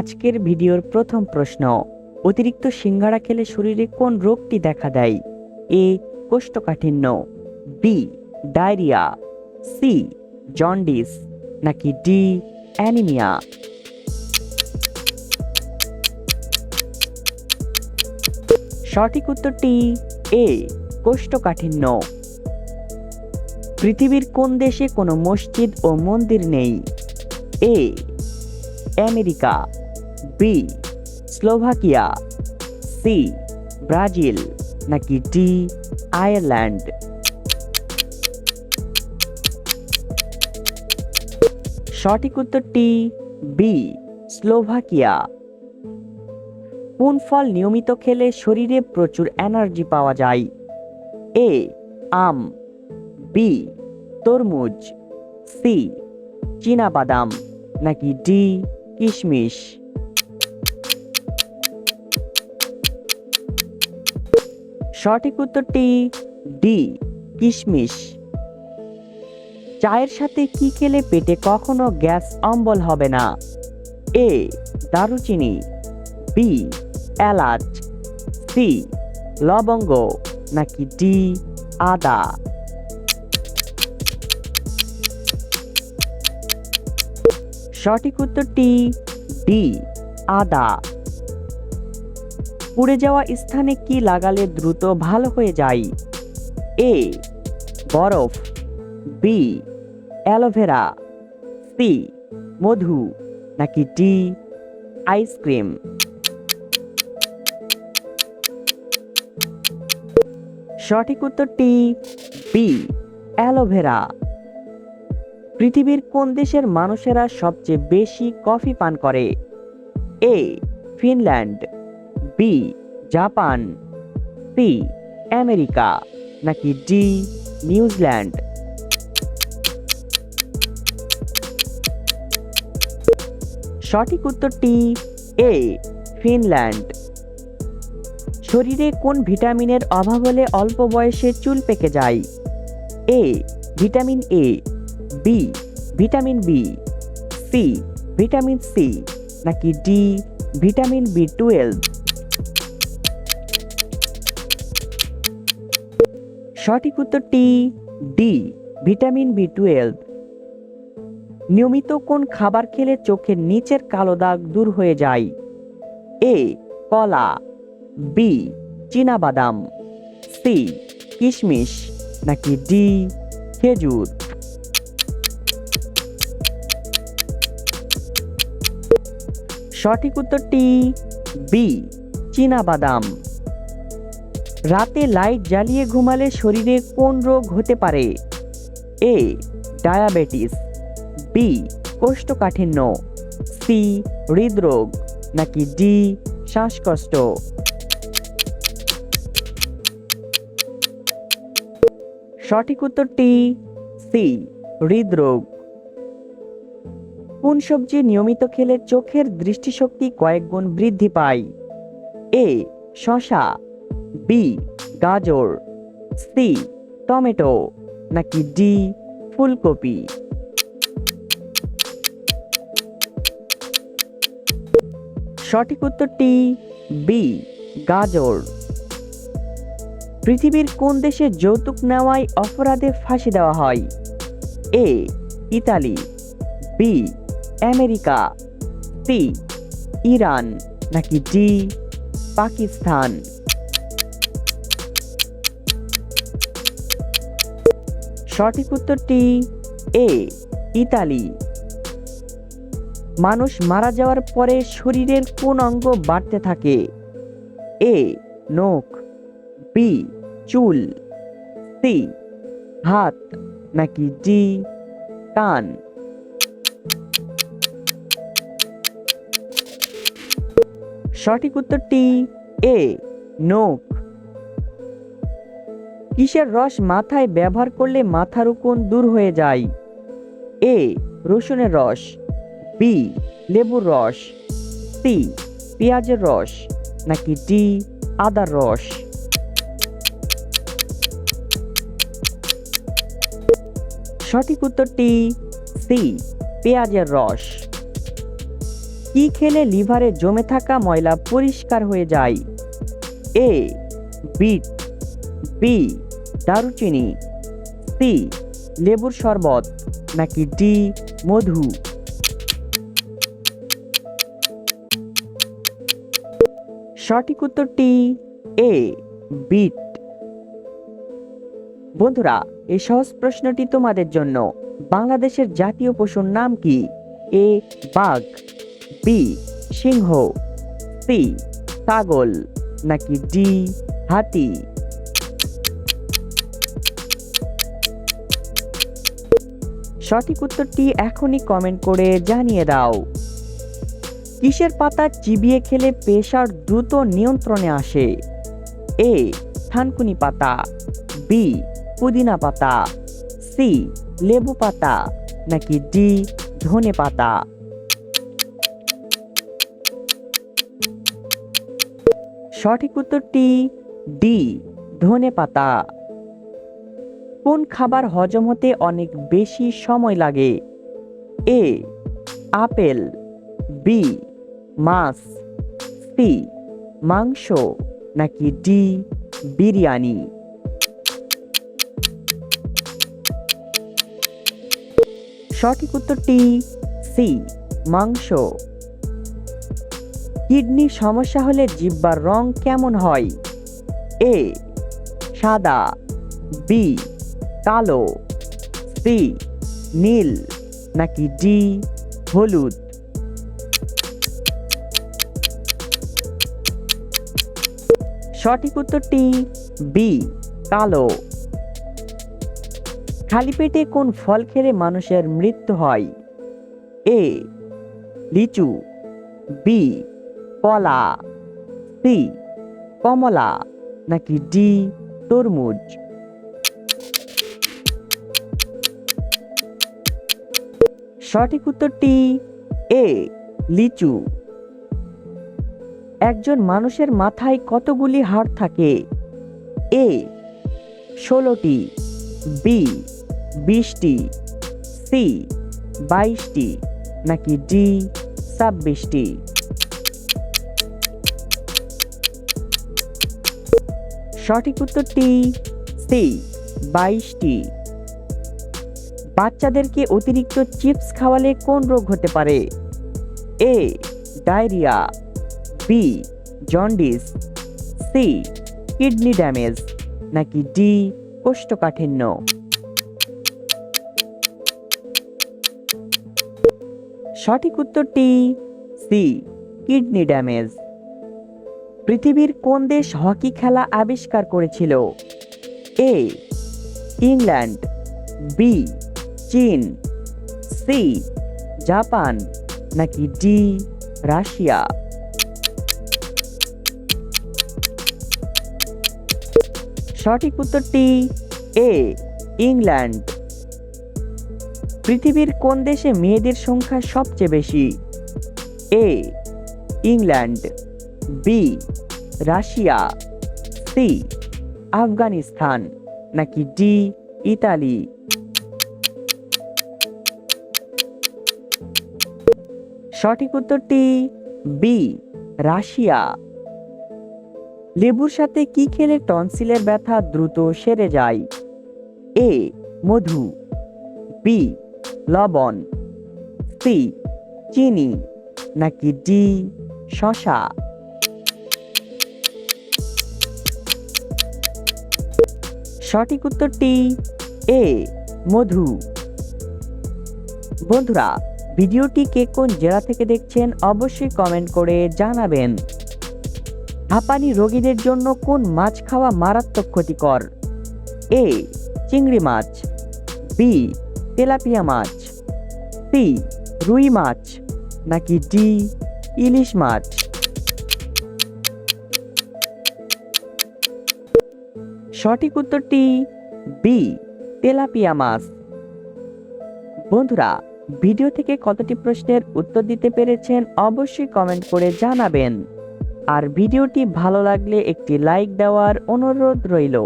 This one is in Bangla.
আজকের ভিডিওর প্রথম প্রশ্ন, অতিরিক্ত সিঙ্গাড়া খেলে শরীরে কোন রোগটি দেখা দেয়? এ কোষ্ঠকাঠিন্য, বি ডায়রিয়া, সি জন্ডিস, নাকি ডি অ্যানিমিয়া? সঠিক উত্তরটি এ কোষ্ঠকাঠিন্য। পৃথিবীর কোন দেশে কোনো মসজিদ ও মন্দির নেই? A America, B Slovakia, C Brazil, নাকি ডি আয়ারল্যান্ড? সঠিক উত্তরটি বি স্লোভাকিয়া। কোন ফল নিয়মিত খেলে শরীরে প্রচুর এনার্জি পাওয়া যায়? এ আম, বি তরমুজ, সি চীনাবাদাম, নাকি ডি কিশমিশ? সঠিক উত্তরটি ডি কিশমিশ। চায়ের সাথে কি খেলে পেটে কখনো গ্যাস অম্বল হবে না? এ দারুচিনি, বি এলাচ, সি লবঙ্গ, নাকি ডি আদা? সঠিক উত্তরটি ডি আদা। পুড়ে যাওয়া স্থানে কি লাগালে দ্রুত ভালো হয়ে যায়? এ বরফ, বি অ্যালোভেরা, সি মধু, নাকি ডি আইসক্রিম? সঠিক উত্তরটি বি অ্যালোভেরা। পৃথিবীর কোন দেশের মানুষেরা সবচেয়ে বেশি কফি পান করে? A Finland, B Japan, C America, নাকি ডি নিউজিল্যান্ড? সঠিক উত্তরটি এ ফিনল্যান্ড। শরীরে কোন ভিটামিনের অভাব হলে অল্প বয়সে চুল পেকে যায়? A vitamin A, B vitamin B, C vitamin C, নাকি ডি ভিটামিন বি12? সঠিক উত্তরটি ডি ভিটামিন বি12। নিয়মিত কোন খাবার খেলে চোখের নিচের কালো দাগ দূর হয়ে যায়? এ কলা, বি চীনাবাদাম, সি কিশমিশ, নাকি ডি খেজুর? সঠিক উত্তরটি বি চীনাবাদাম। রাতে লাইট জ্বালিয়ে ঘুমালে শরীরে কোন রোগ হতে পারে? এ ডায়াবেটিস, বি কোষ্ঠকাঠিন্য, সি হৃদরোগ, নাকি ডি শ্বাসকষ্ট? সঠিক উত্তরটি সি হৃদরোগ। কোন সবজি নিয়মিত খেলে চোখের দৃষ্টিশক্তি কয়েক গুণ বৃদ্ধি পায়? এ শসা, বি গাজর, সি টমেটো, নাকি ডি ফুলকপি? সঠিক উত্তরটি বি গাজর। পৃথিবীর কোন দেশে যৌতুক নেওয়ায় অপরাধে ফাঁসি দেওয়া হয়? A Italy, B America, C Iran, নাকি ডি পাকিস্তান? সঠিক উত্তরটি এ ইতালি। মানুষ মারা যাওয়ার পরে শরীরের কোন অঙ্গ বাড়তে থাকে? এ নখ, বি চুল, সি হাত, নাকি ডি কান? সঠিক উত্তরটি এ নখ। কিসের রস মাথায় ব্যবহার করলে মাথার উকুন দূর হয়ে যায়? এ রসুনের রস, বি লেবুর রস, সি পেঁয়াজের রস, নাকি ডি আদার রস? সঠিক উত্তরটি সি পেঁয়াজের রস। কি খেলে লিভারে জমে থাকা ময়লা পরিষ্কার হয়ে যায়? এ বিট, বি দারুচিনি, সি লেবুর শরবত, নাকি ডি মধু? সঠিক উত্তরটি এ বিট। বন্ধুরা, এই সহজ প্রশ্নটি তোমাদের জন্য। বাংলাদেশের জাতীয় পশুর নাম কি? এ বাঘ, বি সিংহ, সি ছাগল, নাকি ডি হাতি? সঠিক উত্তরটি এখনই কমেন্ট করে জানিয়ে দাও। কিসের পাতা চিবিয়ে খেলে প্রেসার দ্রুত নিয়ন্ত্রণে আসে? এ থানকুনি পাতা, বি পুদিনা পাতা, সি লেবু পাতা, নাকি ডি ধনে পাতা? সঠিক উত্তরটি ডি ধনে পাতা। কোন খাবার হজম হতে অনেক বেশি সময় লাগে? এ আপেল, বি মাছ, সি মাংস, নাকি ডি বিরিয়ানি? সঠিক উত্তরটি সি মাংস। কিডনির সমস্যা হলে জিহ্বার রং কেমন হয়? এ সাদা, বি কালো, সি নীল, নাকি ডি হলুদ? সঠিক উত্তরটি বি কালো। খালি পেটে কোন ফল খেলে মানুষের মৃত্যু হয়? এ লিচু, বি কলা, সি কমলা, নাকি ডি তরমুজ? সঠিক উত্তরটি এ লিচু। একজন মানুষের মাথায় কতগুলি হাড় থাকে? এ 16টি, বি 20টি, সি 22টি, নাকি ডি 26টি? সঠিক উত্তরটি সি 22টি। বাচ্চাদেরকে অতিরিক্ত চিপস খাওয়ালে কোন রোগ হতে পারে? A diarrhoea, B jaundice, C kidney damage, নাকি ডি কোষ্ঠকাঠিন্য? সঠিক উত্তরটি সি কিডনি ড্যামেজ। পৃথিবীর কোন দেশ হকি খেলা আবিষ্কার করেছিল? এ ইংল্যান্ড, বি চীন, সি জাপান, নাকি ডি রাশিয়া? সঠিক উত্তরটি এ ইংল্যান্ড। পৃথিবীর কোন দেশে মেয়েদের সংখ্যা সবচেয়ে বেশি? A England, B Russia, C Afghanistan, নাকি ডি ইতালি? সঠিক উত্তরটি বি রাশিয়া। লেবুর সাথে কি খেলে টনসিলের ব্যথা দ্রুত সেরে যায়? এ মধু, বি লবণ, সি চিনি, নাকি ডি শসা? সঠিক উত্তরটি এ মধু। বন্ধুরা, ভিডিওটি কে কোন জেলা থেকে দেখছেন অবশ্যই কমেন্ট করে জানাবেন। হাঁপানি রোগীদের জন্য কোন মাছ খাওয়া মারাত্মক ক্ষতিকর? এ চিংড়ি মাছ, বি তেলাপিয়া মাছ, সি রুই মাছ, নাকি ডি ইলিশ মাছ? সঠিক উত্তরটি বি তেলাপিয়া মাছ। বন্ধুরা, ভিডিও থেকে কতটি প্রশ্নের উত্তর দিতে পেরেছেন অবশ্যই কমেন্ট করে জানাবেন। আর ভিডিওটি ভালো লাগলে একটি লাইক দেওয়ার অনুরোধ রইল।